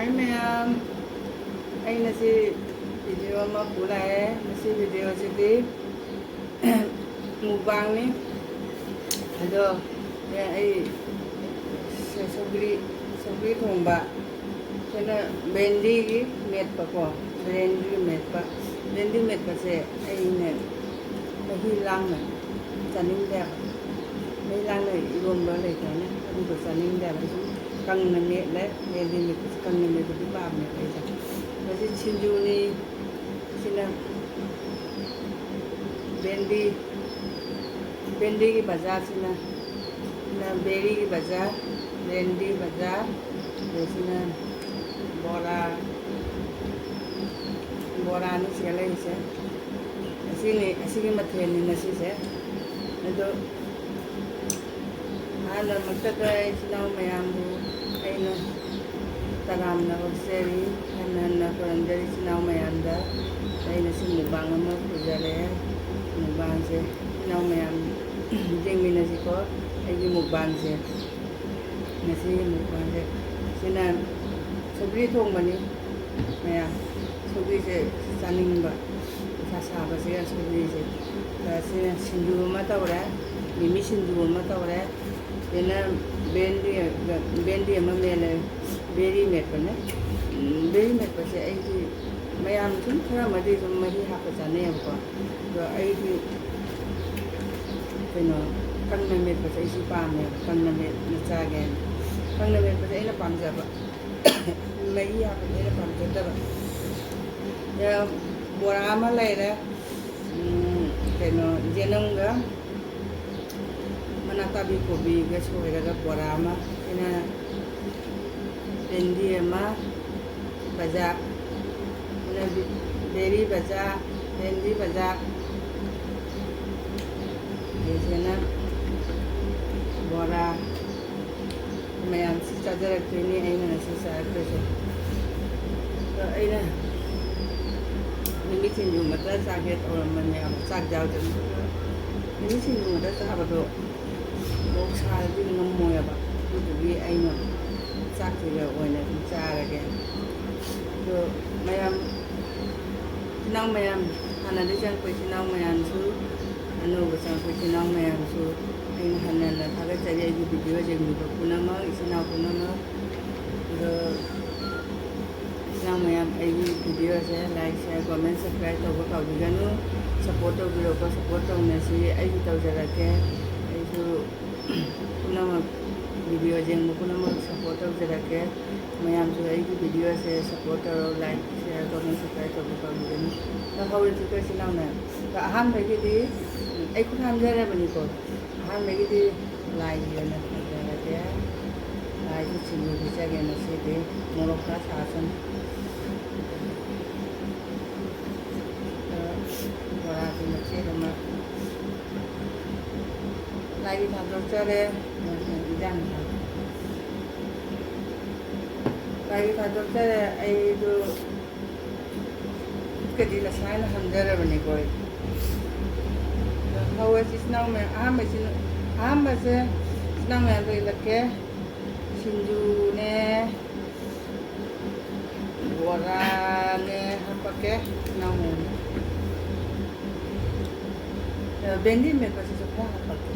Hi ma'am, ay na si video mà phụ lại na si video si đi mukbang ni. Ado, ya ay sa sabri thong ba. Kena bendi ki met pa ko, bendi met pa se ay ne mahi lang na chaning đẹp, mahi lang này gồm đó này cái này, không có chaning đẹp ấy căng này met đấy, bendi met căng này met cái ba met ấy chứ, cái gì chinju ni, china bendi की बाजार china, na berry की बाजार, bendi बाजार, china bora ni segala ise asini mathen ni nasi se ado ana makta sinau mayam bu aina taram na seri na korandari sinau mayam da aina si mukbang ma pujale mukbang se sinau mayam jengmi nasi ko ai mukbang se nasi mukbang se sina sabri thong bani maya sabri se saning ba sa ba se sabri se ta se sindu ma ta ora mimi sindu ma ta ora ena bendi ma mele beri met pa ne beri met pa se ai ji mayam chung khara ma di ma hi ha pa sa ne ko do ai ji keno kan na met pa se si pa me kan na met na cha gen kan na met pa se na pam ja ba mấy ya phải đây là còn cái đó giờ bùa mà lấy đấy cái nó dễ nông đó mana tabi kobi cái số cái đó bùa mà cái này bendi mà baza này beri baza bendi baza cái này bùa mayam si charger cái này anh là si charger rồi anh là mình xin dùng mà ta sang hết rồi mình nhà sang giàu chân mình xin dùng mà ta sang vào độ một sai thì nó mồi à bạn tôi vì anh mà sang thì là rồi này cũng xa rồi kìa rồi mayam hana đi sang quay nào mayam su anh nói sang quay nào mayam su anh hana là thằng cái chạy đi video chơi người cũng nằm ở nào cũng nằm ở rồi nào mayam ai video se like share comment subscribe to ko kaw diga no support to video ko support to ne si ai to jara ke ai su kuna ma video jeng mo kuna ma support to jara ke mayam su ai video se support to like share comment subscribe to ko kaw diga no ta hawl ti ko si naw na ta ham mai ki di ai ku tham jara bani ko ham mai ki di like yo na jara ke ai ku chin ni ja ge na si de mo ka sa san lagi satu cara jangan lagi satu cara itu kedilas lain hamdara bani koi hawa sisnau me aham se sisnau me tu ilake sinju ne bora ne apa ke nau me bendi me pasti suka apa ke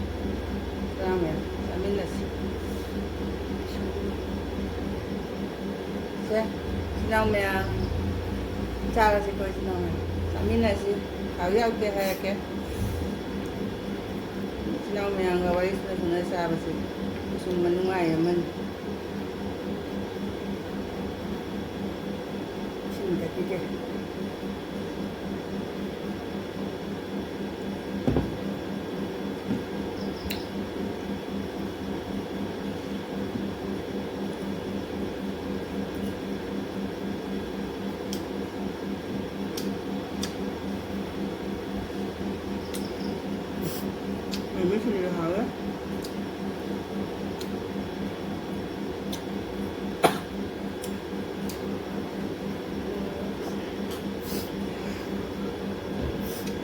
ramen amin nasi se sinau me cara si koi sinau me amin nasi kau ya uke hai ke sinau me ang gawai sudah sa basi sum manungai man sinta kike mình xin được hả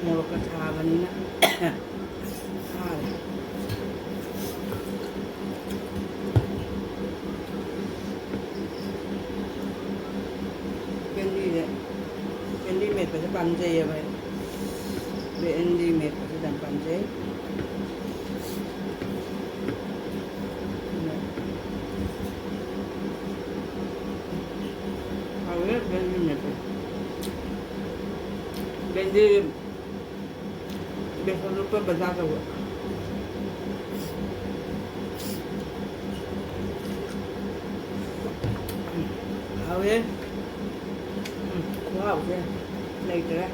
một cái thà bên này ꯄꯥꯝꯖꯩꯑꯕ bandy ꯃꯦꯠꯄꯁꯤ ꯌꯥꯝ ꯄꯥꯝꯖꯩ 하루에 밴드 몇 개? 밴드 몇 손을 뻗어가고 하루에 고하고 그래 레이더라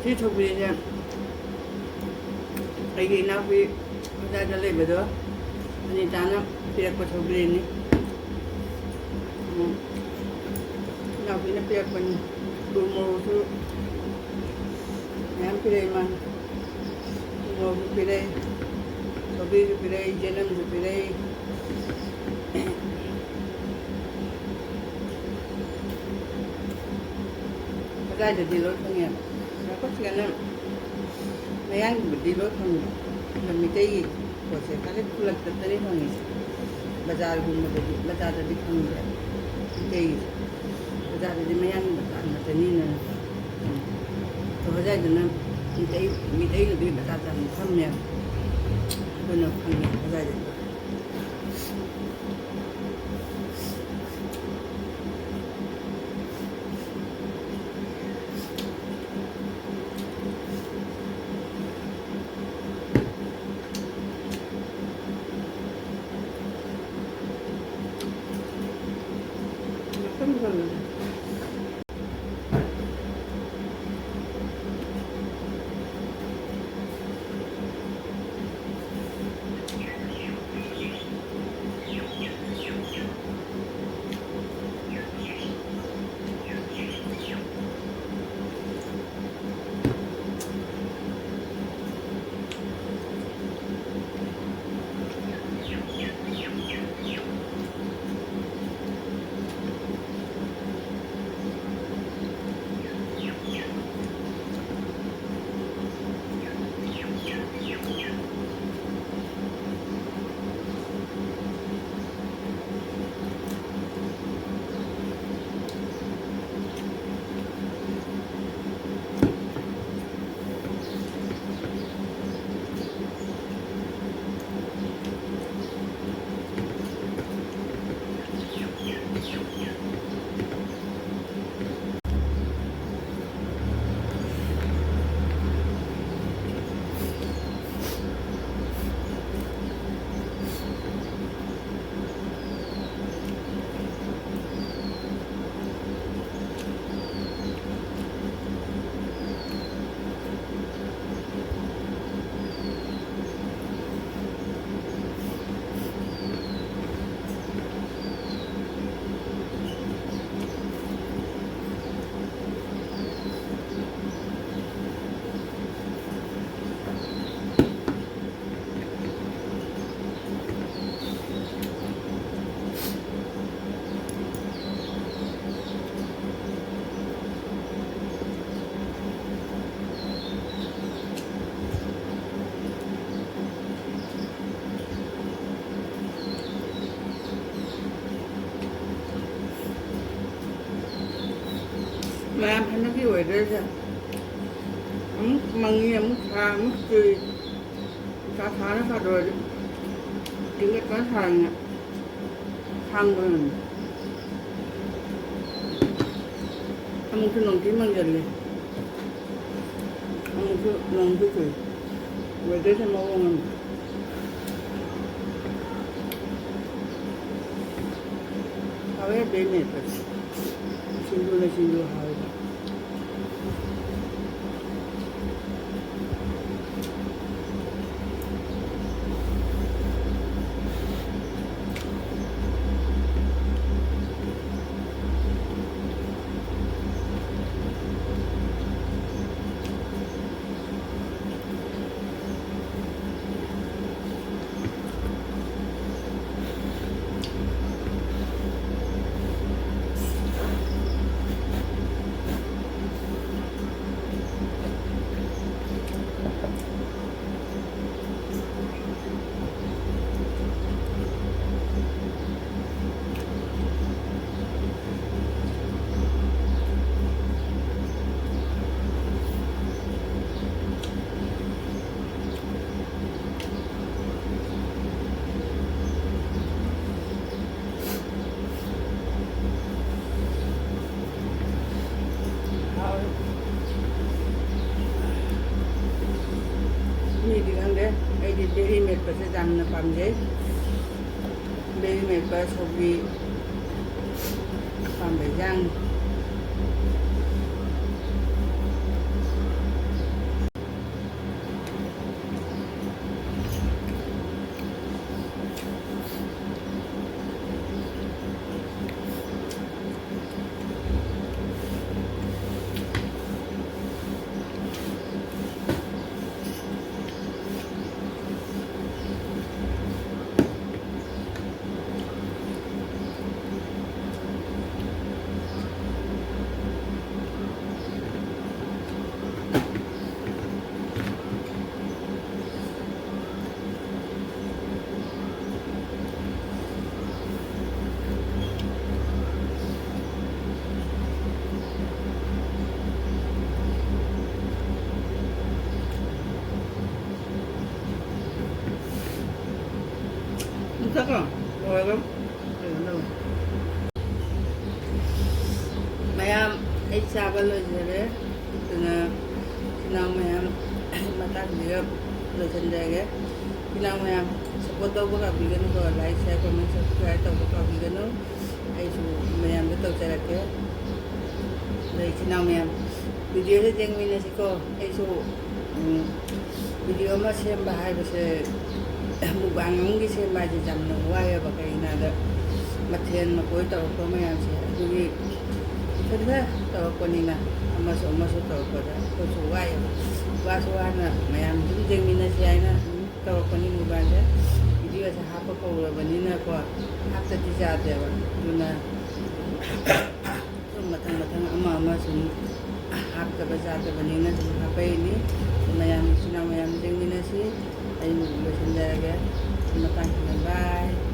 ที่ชลบุรีเนี่ยไอ้กีนักวิพระเจ้าจะเล่นไปด้วยอันนี้จานนะเปียกกว่าชลบุรีนี่นักวินักเปียกเป็นดูโมทุน้ำพิเรมันดูโมทุพิเรชลบุรีทุพิเรเจนัมทุพิเรพระเจ้าจะดีรถทั้งเงี้ยแล้วก็เชื่อนะในย่างดีรถทั้งมันมีใจกว่าเสียการเล่นคุลักตัดได้ทั้งนี้บาจาร์บุญมาดีบาจาร์จะดีทั้งนี้ใจบาจาร์จะไม่ย่างบาจาร์มาจะนี่นะตัวบาจาร์จะนั่นมีใจหรือบาจาร์จะทำเนี่ยเป็นอะไรทั้งนี้บาจาร์จะ ꯃꯌꯥꯝ ꯍꯟꯗꯛꯀꯤ ꯋꯦꯗꯔꯁꯦ ꯑꯃꯨꯛ ꯃꯪꯉꯤ ꯑꯃꯨꯛ ꯁꯥ ꯑꯃꯨꯛ ꯆꯨꯏ ꯅꯨꯡꯁꯥ ꯁꯥꯅ ꯁꯥꯗꯣꯔꯗꯤ ꯇꯤꯡꯒꯠ ꯀꯟꯅ ꯁꯥꯔꯤꯉꯩ ꯈꯥꯡꯕ ꯉꯝꯃꯤ ꯑꯃꯨꯛꯁꯨ ꯅꯣꯡꯊꯤ ꯃꯪꯖꯜꯂꯤ ꯑꯃꯨꯛꯁꯨ ꯅꯣꯡꯁꯨ ꯆꯨꯏ ꯋꯦꯗꯔꯁꯦ ꯃꯑꯣꯡ ꯑꯃ 하루에 매일 신도나 신도 하루가 미리 한데 애기 베리 맵버스 잡는 밤제 베리 맵버 소비 밤배장 Saka, welcome. Mayam, ay sabal lo jere, tuna sinang mayam matak dia lo sendiri. Sinang mayam, support tahu buka bigan ko, like, share, comment, subscribe tahu buka bigan no. Ay su mayam betul cara ke. Dari sinang mayam, video se jeng mina siko, ay su video mas yang bahaya bese. Mukbang ngi se ma ji jam no wa ya ba kai na da mathen ma koi taw ko ma ya se du gi thada taw ko ni na ama so taw ko da ko so wa ya wa so wa na ma ya dum jeng mi na si ai na taw ko ni mukbang ja video sa ha pa ko la ba ni na ko ha ta ti ja de ba du na matang ama so ha ta ba ja de ba ni na ha pa ni ma ya sinang ma ya jeng mi na si ay mo ba sendiri ya. Terima kasih. Bye.